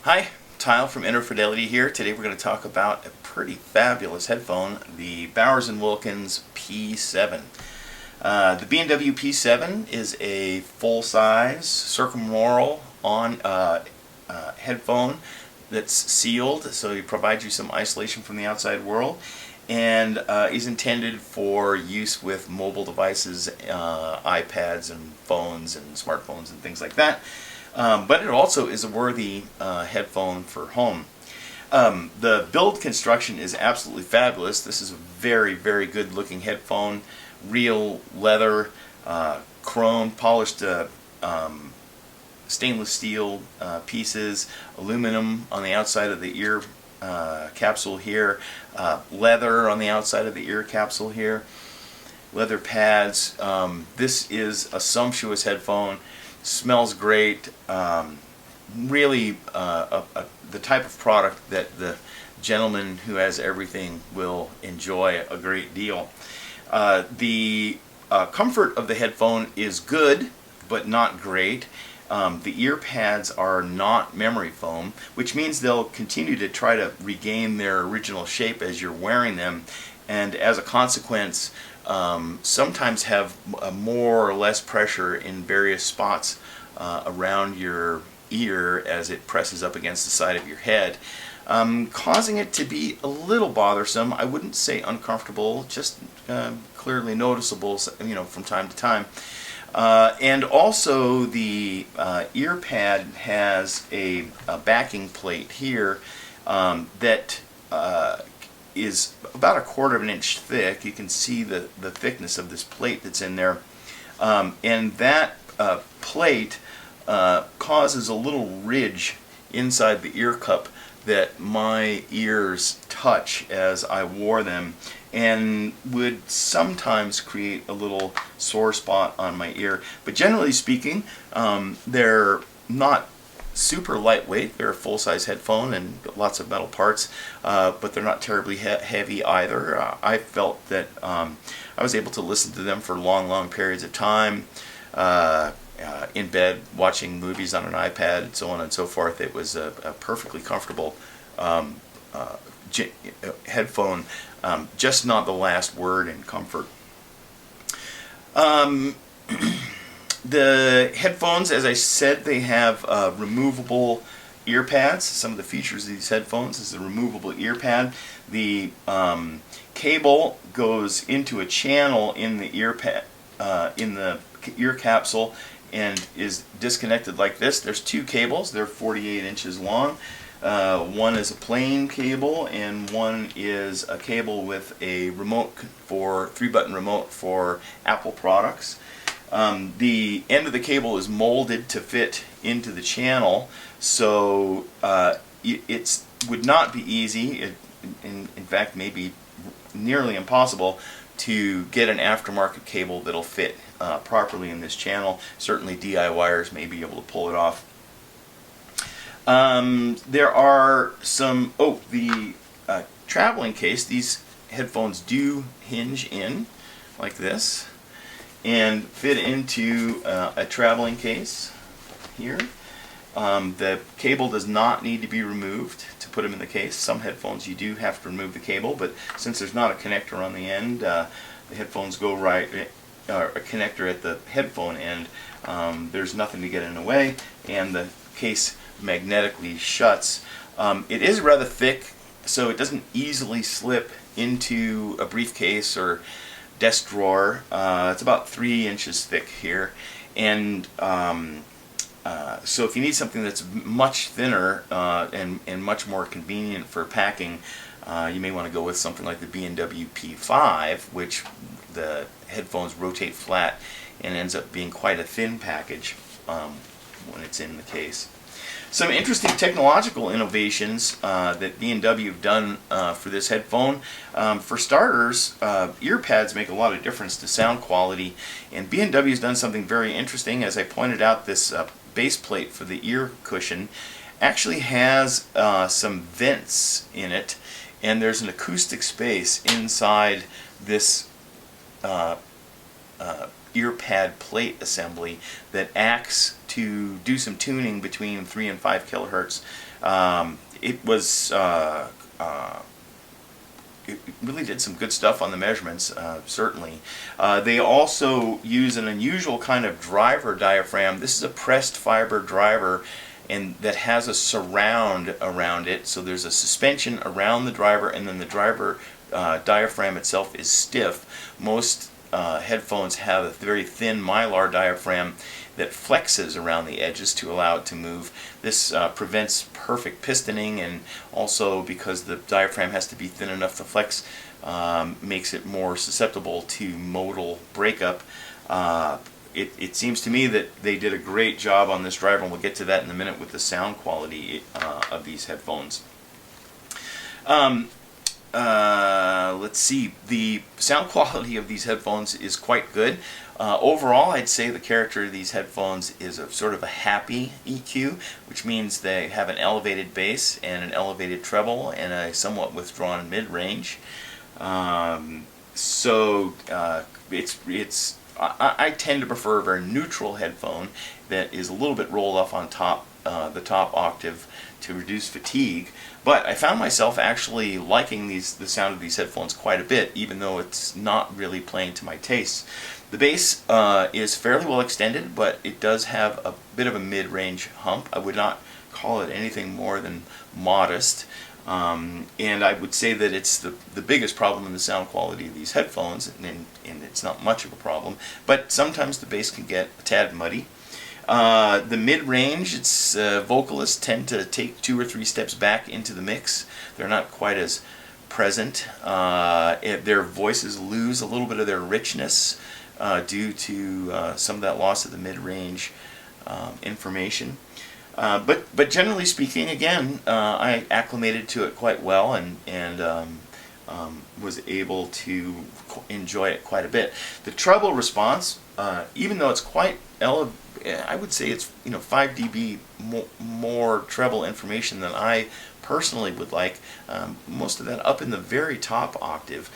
Hi, Tile from Fidelity here. Today we're going to talk about a pretty fabulous headphone, the Bowers&Wilkins P7. The B&W P7 is a full-size circumaural headphone that's sealed, so it provides you some isolation from the outside world, and is intended for use with mobile devices, iPads and phones and smartphones and things like that. But it also is a worthy headphone for home. The build construction is absolutely fabulous. This is a very, very good looking headphone. Real leather, chrome, polished stainless steel pieces, aluminum on the outside of the ear capsule here, leather on the outside of the ear capsule here, leather pads. This is a sumptuous headphone. Smells great. Really the type of product that the gentleman who has everything will enjoy a great deal. The comfort of the headphone is good, but not great. The ear pads are not memory foam, which means they'll continue to try to regain their original shape as you're wearing them, and as a consequence sometimes have more or less pressure in various spots around your ear as it presses up against the side of your head, causing it to be a little bothersome. I wouldn't say uncomfortable, just clearly noticeable, from time to time. And also the ear pad has a backing plate here that is about 1/4 of an inch thick. You can see the thickness of this plate that's in there, and that plate causes a little ridge inside the ear cup that my ears touch as I wore them, and would sometimes create a little sore spot on my ear. But generally speaking, they're not super lightweight. They're a full-size headphone and lots of metal parts, but they're not terribly heavy either. I felt that I was able to listen to them for long periods of time, in bed, watching movies on an iPad, and so on and so forth. It was a perfectly comfortable headphone, just not the last word in comfort. The headphones, as I said, they have removable ear pads. Some of the features of these headphones is the removable ear pad. The cable goes into a channel in the ear capsule and is disconnected like this. There's two cables. They're 48 inches long. One is a plain cable, and one is a cable with a remote for 3-button remote for Apple products. The end of the cable is molded to fit into the channel, so it would not be easy, in fact maybe nearly impossible, to get an aftermarket cable that'll fit properly in this channel. Certainly DIYers may be able to pull it off. There are some, the traveling case. These headphones do hinge in like this and fit into a traveling case here. The cable does not need to be removed to put them in the case. Some headphones you do have to remove the cable, but since there's not a connector on the end, the headphones go right, a connector at the headphone end. There's nothing to get in the way, and the case magnetically shuts. It is rather thick, so it doesn't easily slip into a briefcase or desk drawer. It's about 3 inches thick here, and so if you need something that's much thinner and much more convenient for packing, you may want to go with something like the B&W P5, which the headphones rotate flat and ends up being quite a thin package when it's in the case. Some interesting technological innovations that B&W have done for this headphone. For starters, ear pads make a lot of difference to sound quality, and B&W has done something very interesting. As I pointed out, this base plate for the ear cushion actually has some vents in it, and there's an acoustic space inside this ear pad plate assembly that acts to do some tuning between 3 and 5 kilohertz It was it really did some good stuff on the measurements, certainly. They also use an unusual kind of driver diaphragm. This is a pressed fiber driver, and that has a surround around it. So there's a suspension around the driver, and then the driver diaphragm itself is stiff. Most headphones have a very thin mylar diaphragm that flexes around the edges to allow it to move. This prevents perfect pistoning, and also because the diaphragm has to be thin enough to flex, makes it more susceptible to modal breakup. It seems to me that they did a great job on this driver, and we'll get to that in a minute with the sound quality of these headphones. Let's see, the sound quality of these headphones is quite good. Overall, I'd say the character of these headphones is a sort of a happy EQ, which means they have an elevated bass and an elevated treble and a somewhat withdrawn mid-range. I tend to prefer a very neutral headphone that is a little bit rolled off on top, the top octave, to reduce fatigue. But I found myself actually liking the sound of these headphones quite a bit, even though it's not really playing to my taste. The bass is fairly well extended, but it does have a bit of a mid-range hump. I would not call it anything more than modest. And I would say that it's the biggest problem in the sound quality of these headphones, and it's not much of a problem, but sometimes the bass can get a tad muddy. The mid-range, its vocalists tend to take 2 or 3 steps back into the mix. They're not quite as present. Their voices lose a little bit of their richness due to some of that loss of the mid-range information. But generally speaking, again, I acclimated to it quite well, and was able to enjoy it quite a bit. The treble response, even though it's quite I would say it's 5 dB more treble information than I personally would like. Most of that up in the very top octave.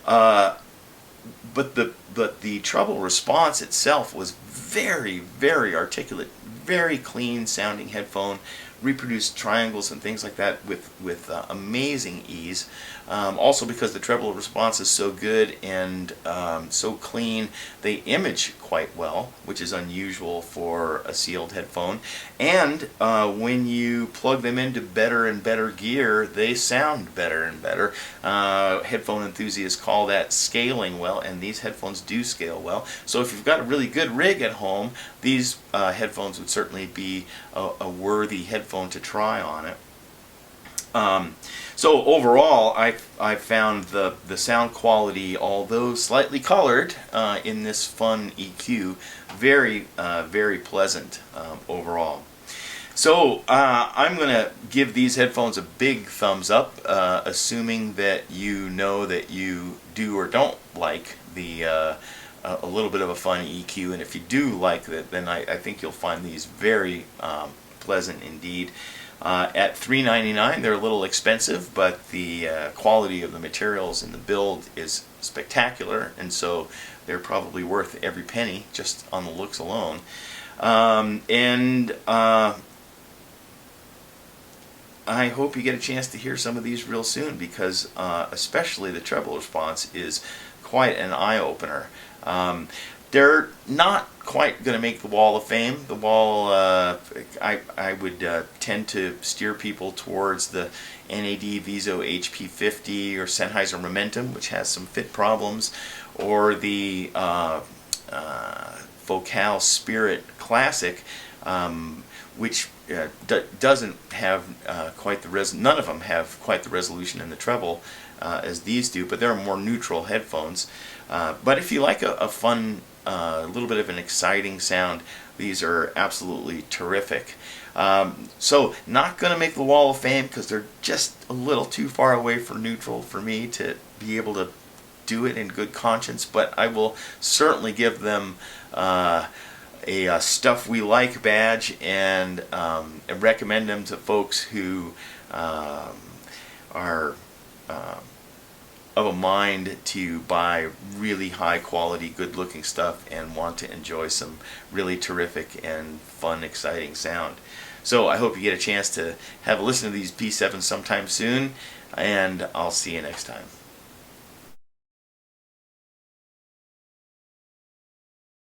But the treble response itself was very, very articulate, very clean sounding headphone. Reproduced triangles and things like that with amazing ease. Also, because the treble response is so good and so clean, they image quite well, which is unusual for a sealed headphone. And when you plug them into better and better gear, they sound better and better. Headphone enthusiasts call that scaling well, and these headphones do scale well. So if you've got a really good rig at home, these headphones would certainly be a worthy headphone to try on it. So overall, I found the sound quality, although slightly colored in this fun EQ, very very pleasant overall. So I'm going to give these headphones a big thumbs up, assuming that you know that you do or don't like a little bit of a fun EQ, and if you do like it, then I think you'll find these very pleasant indeed. At $3.99, they're a little expensive, but the quality of the materials in the build is spectacular, and so they're probably worth every penny just on the looks alone. I hope you get a chance to hear some of these real soon, because especially the treble response is quite an eye-opener. They're not quite going to make the Wall of Fame. The Wall, I would tend to steer people towards the NAD Viso HP50 or Sennheiser Momentum, which has some fit problems, or the Focal Spirit Classic, which doesn't have quite the none of them have quite the resolution in the treble as these do, but they're more neutral headphones. But if you like a fun, little bit of an exciting sound, these are absolutely terrific. So not going to make the Wall of Fame because they're just a little too far away from neutral for me to be able to do it in good conscience, but I will certainly give them a Stuff We Like badge, and recommend them to folks who are of a mind to buy really high quality, good looking stuff and want to enjoy some really terrific and fun, exciting sound. So I hope you get a chance to have a listen to these P7s sometime soon, and I'll see you next time.